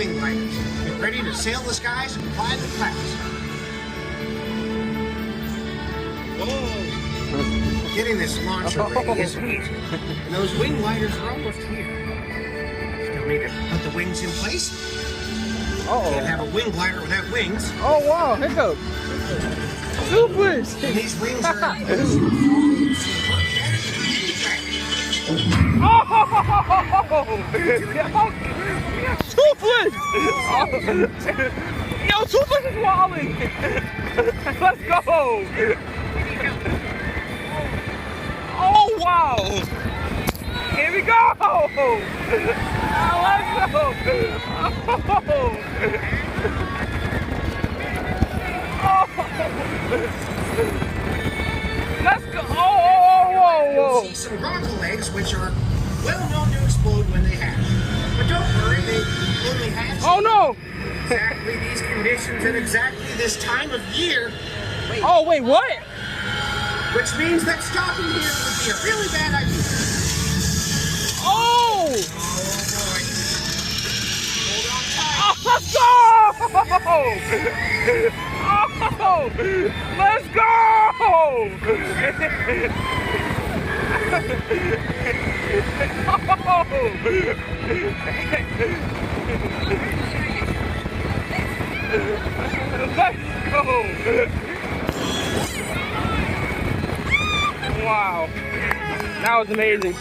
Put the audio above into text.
wing gliders. Get ready to sail the skies and fly the clouds. Whoa! Getting this launcher ready isn't easy. And those wing gliders are almost here. Still need to put the wings in place. Can't have a wing glider without wings. Oh wow, Hiccup! Super! And these wings are... Oh! Super! Yo, Super is wilding! Let's go! Oh wow! Here we go! Let's go! Let's go! Oh! You'll see some bronco legs, which are well known to explode when they hatch. But don't worry, they only hatch. Oh no! Exactly these conditions at exactly this time of year. Oh wait, what? Which means that stopping here would be a really bad idea. Oh! Oh boy. Hold on tight. Oh, let's go! Oh, let's go! Let's go! Wow, that was amazing.